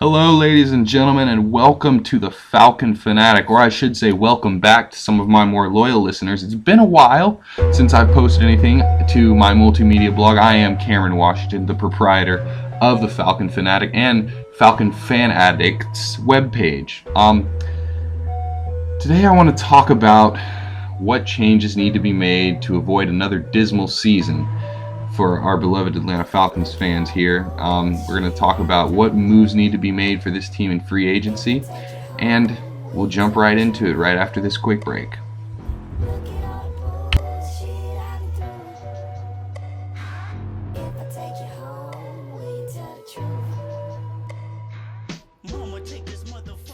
Hello, ladies and gentlemen, and welcome to the Falcon Fanatic, or I should say welcome back to some of my more loyal listeners. It's been a while since I've posted anything to my multimedia blog. I am Cameron Washington, the proprietor of the Falcon Fanatic and Falcon Fan Addicts webpage. Today I want to talk about what changes need to be made to avoid another dismal season for our beloved Atlanta Falcons fans here. We're going to talk about what moves need to be made for this team in free agency, and we'll jump right into it right after this quick break.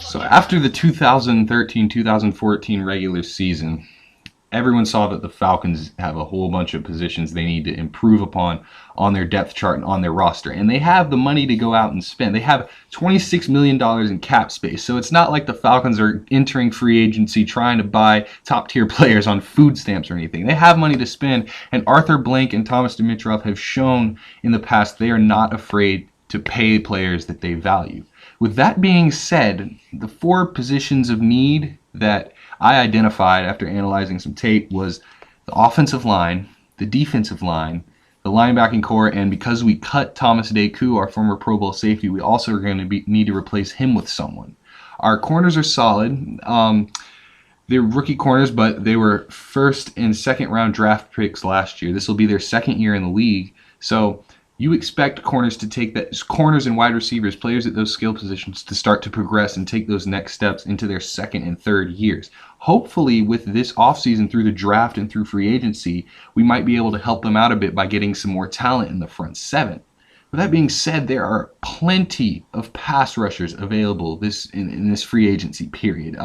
So after the 2013-2014 regular season, everyone saw that the Falcons have a whole bunch of positions they need to improve upon on their depth chart and on their roster. And they have the money to go out and spend. They have $26 million in cap space. So it's not like the Falcons are entering free agency trying to buy top-tier players on food stamps or anything. They have money to spend. And Arthur Blank and Thomas Dimitroff have shown in the past they are not afraid to pay players that they value. With that being said, the four positions of need that I identified after analyzing some tape was the offensive line, the defensive line, the linebacking core, and because we cut Thomas Deku, our former Pro Bowl safety, we also are going to need to replace him with someone. Our corners are solid. They're rookie corners, but they were first and second round draft picks last year. This will be their second year in the league, so you expect corners to take that, corners and wide receivers, players at those skill positions, to start to progress and take those next steps into their second and third years. Hopefully, with this offseason through the draft and through free agency, we might be able to help them out a bit by getting some more talent in the front seven. With that being said, there are plenty of pass rushers available in this free agency period.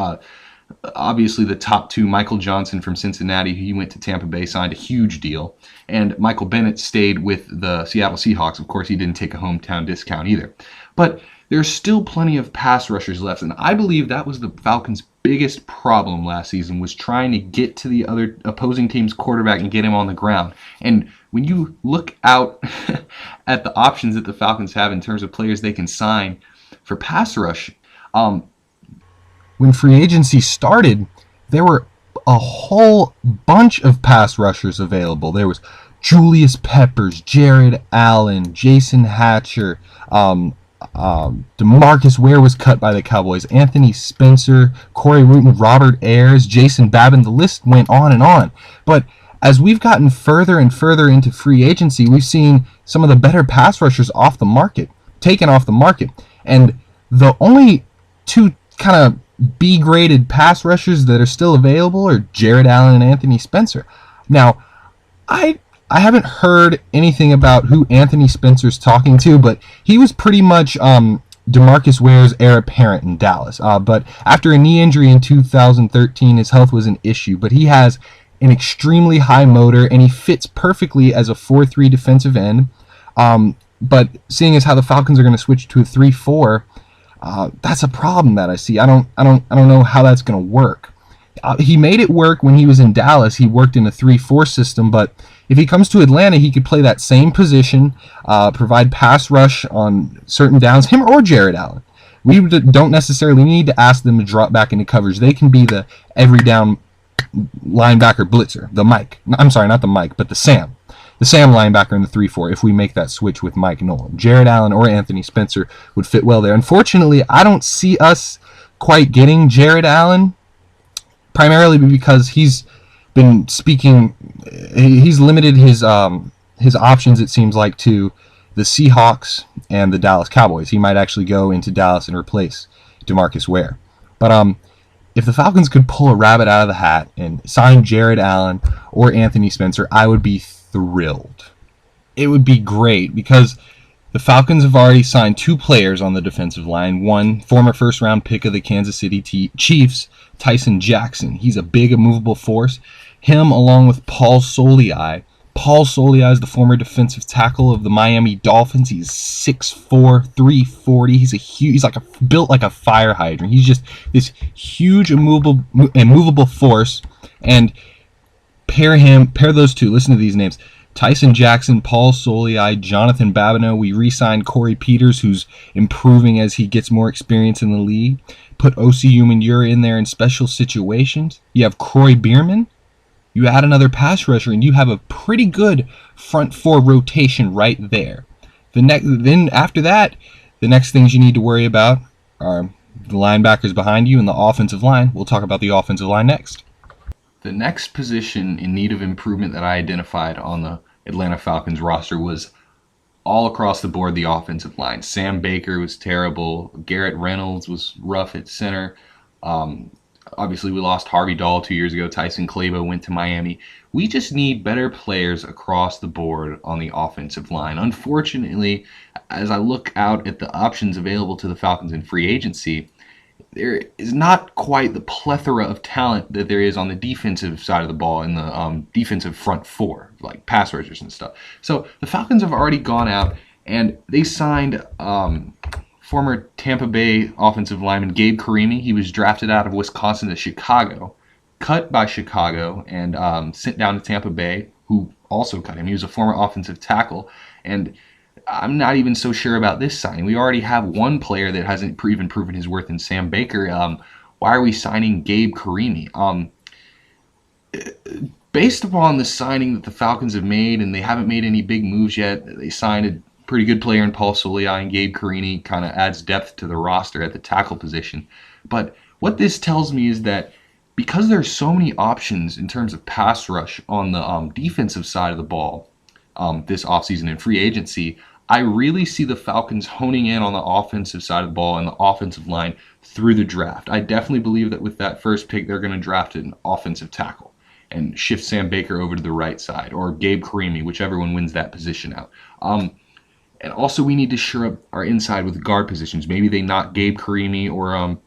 Obviously, the top two, Michael Johnson from Cincinnati, he went to Tampa Bay, signed a huge deal, and Michael Bennett stayed with the Seattle Seahawks. Of course, he didn't take a hometown discount either. But there's still plenty of pass rushers left, and I believe that was the Falcons' biggest problem last season, was trying to get to the other opposing team's quarterback and get him on the ground. And when you look out at the options that the Falcons have in terms of players they can sign for pass rush, when free agency started, there were a whole bunch of pass rushers available. There was Julius Peppers, Jared Allen, Jason Hatcher, DeMarcus Ware was cut by the Cowboys, Anthony Spencer, Corey Wooten, Robert Ayers, Jason Babin. The list went on and on. But as we've gotten further and further into free agency, we've seen some of the better pass rushers taken off the market. And the only two kind of B-graded pass rushers that are still available are Jared Allen and Anthony Spencer. Now, I haven't heard anything about who Anthony Spencer's talking to, but he was pretty much DeMarcus Ware's heir apparent in Dallas. But after a knee injury in 2013, his health was an issue. But he has an extremely high motor, and he fits perfectly as a 4-3 defensive end. But seeing as how the Falcons are going to switch to a 3-4, that's a problem that I see. I don't know how that's going to work. He made it work when he was in Dallas. He worked in a 3-4 system, but if he comes to Atlanta, he could play that same position, provide pass rush on certain downs, him or Jared Allen. We don't necessarily need to ask them to drop back into coverage. They can be the every down linebacker blitzer, the Mike. I'm sorry, not the Mike, but the Sam. The Sam linebacker in the 3-4, if we make that switch with Mike Nolan. Jared Allen or Anthony Spencer would fit well there. Unfortunately, I don't see us quite getting Jared Allen, primarily because he's been speaking, he's limited his options, it seems like, to the Seahawks and the Dallas Cowboys. He might actually go into Dallas and replace DeMarcus Ware. But if the Falcons could pull a rabbit out of the hat and sign Jared Allen or Anthony Spencer, I would be thrilled. It would be great because the Falcons have already signed two players on the defensive line. One, former first-round pick of the Kansas City Chiefs, Tyson Jackson. He's a big, immovable force. Him along with Paul Soliai. Paul Soliai is the former defensive tackle of the Miami Dolphins. He's 6'4", 340. He's built like a fire hydrant. He's just this huge, immovable force. And pair those two. Listen to these names: Tyson Jackson, Paul Soliai, Jonathan Babineau. We re-signed Corey Peters, who's improving as he gets more experience in the league. Put O.C. Umenyiora in there in special situations. You have Croy Bierman. You add another pass rusher, and you have a pretty good front four rotation right there. Then after that, the next things you need to worry about are the linebackers behind you and the offensive line. We'll talk about the offensive line next. The next position in need of improvement that I identified on the Atlanta Falcons roster was all across the board the offensive line. Sam Baker was terrible. Garrett Reynolds was rough at center. Obviously, we lost Harvey Dahl 2 years ago. Tyson Clabo went to Miami. We just need better players across the board on the offensive line. Unfortunately, as I look out at the options available to the Falcons in free agency, there is not quite the plethora of talent that there is on the defensive side of the ball in the defensive front four, like pass rushers and stuff. So the Falcons have already gone out and they signed former Tampa Bay offensive lineman Gabe Karimi. He was drafted out of Wisconsin to Chicago, cut by Chicago, and sent down to Tampa Bay, who also cut him. He was a former offensive tackle, and I'm not even so sure about this signing. We already have one player that hasn't even proven his worth in Sam Baker. Why are we signing Gabe Karimi? Based upon the signing that the Falcons have made, and they haven't made any big moves yet, they signed a pretty good player in Paul Soliai, and Gabe Karimi kind of adds depth to the roster at the tackle position. But what this tells me is that because there's so many options in terms of pass rush on the defensive side of the ball this offseason in free agency, I really see the Falcons honing in on the offensive side of the ball and the offensive line through the draft. I definitely believe that with that first pick, they're going to draft an offensive tackle and shift Sam Baker over to the right side, or Gabe Karimi, whichever one wins that position out. And also, we need to shore up our inside with guard positions. Maybe they knock Gabe Karimi or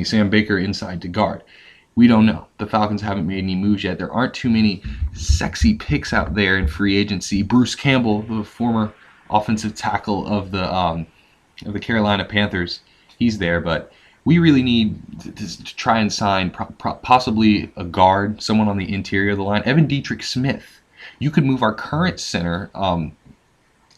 Sam Baker inside to guard. We don't know. The Falcons haven't made any moves yet. There aren't too many sexy picks out there in free agency. Bruce Campbell, the former offensive tackle of the Carolina Panthers, he's there, but we really need to try and sign possibly a guard, someone on the interior of the line. Evan Dietrich Smith. You could move our current center.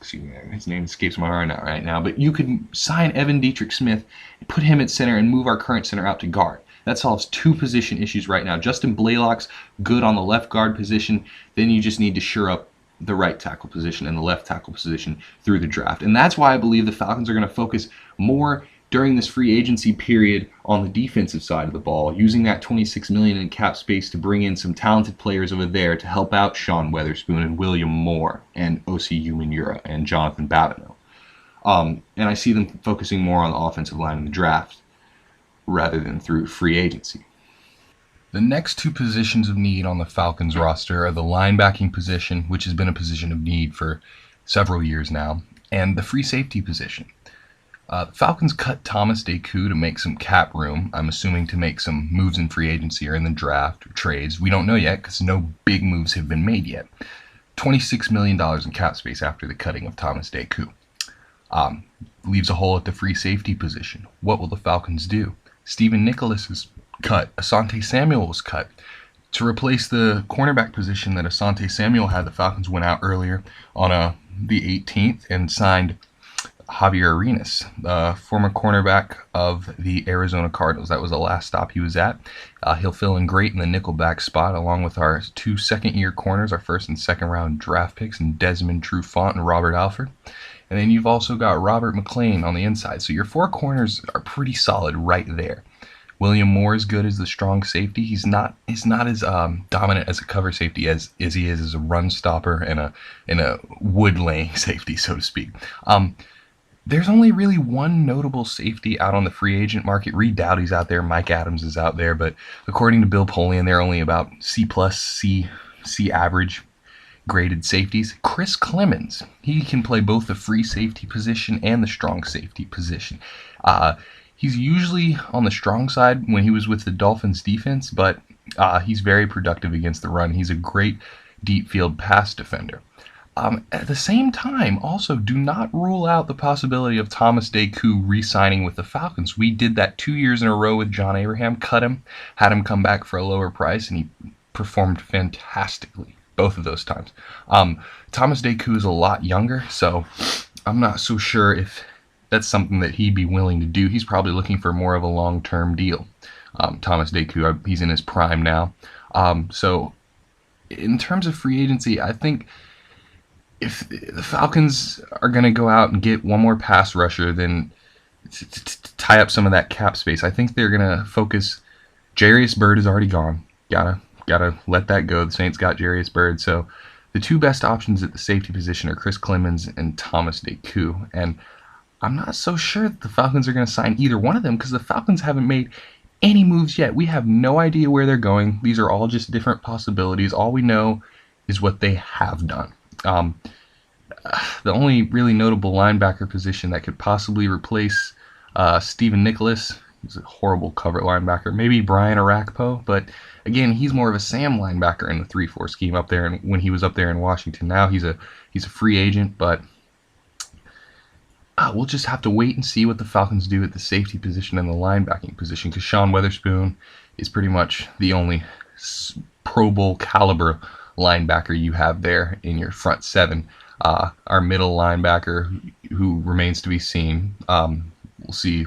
His name escapes my mind right now, but you could sign Evan Dietrich Smith, put him at center, and move our current center out to guard. That solves two position issues right now. Justin Blaylock's good on the left guard position. Then you just need to shore up the right tackle position and the left tackle position through the draft. And that's why I believe the Falcons are going to focus more during this free agency period on the defensive side of the ball, using that $26 million in cap space to bring in some talented players over there to help out Sean Weatherspoon and William Moore and O.C. Umenyiora and Jonathan Babineau. And I see them focusing more on the offensive line in the draft rather than through free agency. The next two positions of need on the Falcons roster are the linebacking position, which has been a position of need for several years now, and the free safety position. The Falcons cut Thomas Deku to make some cap room, I'm assuming to make some moves in free agency or in the draft or trades. We don't know yet because no big moves have been made yet. $26 million in cap space after the cutting of Thomas Deku. Leaves a hole at the free safety position. What will the Falcons do? Stephen Nicholas is cut. Asante Samuel was cut. To replace the cornerback position that Asante Samuel had, the Falcons went out earlier on the 18th and signed Javier Arenas, the former cornerback of the Arizona Cardinals. That was the last stop he was at. He'll fill in great in the nickelback spot, along with our two second-year corners, our first and second round draft picks, and Desmond Trufant and Robert Alford. And then you've also got Robert McClain on the inside. So your four corners are pretty solid right there. William Moore is good as the strong safety. He's not as dominant as a cover safety as he is as a run stopper and a wood laying safety, so to speak. There's only really one notable safety out on the free agent market. Reed Doughty's out there, Mike Adams is out there, but according to Bill Polian, they're only about C+, C average graded safeties. Chris Clemens, he can play both the free safety position and the strong safety position. He's usually on the strong side when he was with the Dolphins defense, but he's very productive against the run. He's a great deep field pass defender. At the same time, also, do not rule out the possibility of Thomas Deku re-signing with the Falcons. We did that 2 years in a row with John Abraham, cut him, had him come back for a lower price, and he performed fantastically. both of those times. Thomas Deku is a lot younger, so I'm not so sure if that's something that he'd be willing to do. He's probably looking for more of a long-term deal. Thomas Deku, he's in his prime now. So in terms of free agency, I think if the Falcons are going to go out and get one more pass rusher, then to tie up some of that cap space, I think they're going to focus. Jarius Byrd is already gone. Gotta let that go. The Saints got Jarius Byrd, so the two best options at the safety position are Chris Clemons and Thomas Deku. And I'm not so sure that the Falcons are going to sign either one of them because the Falcons haven't made any moves yet. We have no idea where they're going. These are all just different possibilities. All we know is what they have done. The only really notable linebacker position that could possibly replace Stephen Nicholas, he's a horrible cover linebacker, maybe Brian Arakpo, but again, he's more of a Sam linebacker in the 3-4 scheme up there. And when he was up there in Washington, now he's a free agent, but we'll just have to wait and see what the Falcons do at the safety position and the linebacking position, because Sean Weatherspoon is pretty much the only Pro Bowl caliber linebacker you have there in your front seven. Our middle linebacker, who remains to be seen, we'll see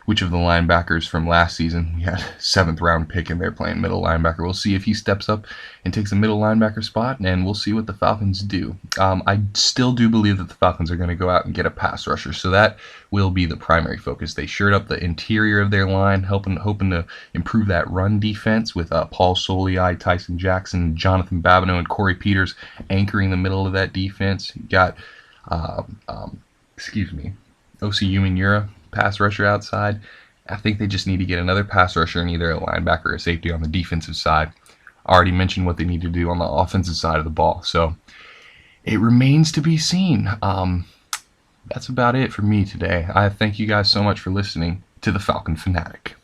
which of the linebackers from last season, we had a 7th round pick in there playing middle linebacker. We'll see if he steps up and takes a middle linebacker spot, and we'll see what the Falcons do. I still do believe that the Falcons are going to go out and get a pass rusher, so that will be the primary focus. They shored up the interior of their line, hoping to improve that run defense with Paul Soliai, Tyson Jackson, Jonathan Babineau, and Corey Peters anchoring the middle of that defense. You got, Osi Umenyiora, pass rusher outside. I think they just need to get another pass rusher and either a linebacker or a safety on the defensive side. I already mentioned what they need to do on the offensive side of the ball, so it remains to be seen. That's about it for me today. I thank you guys so much for listening to the Falcon Fanatic.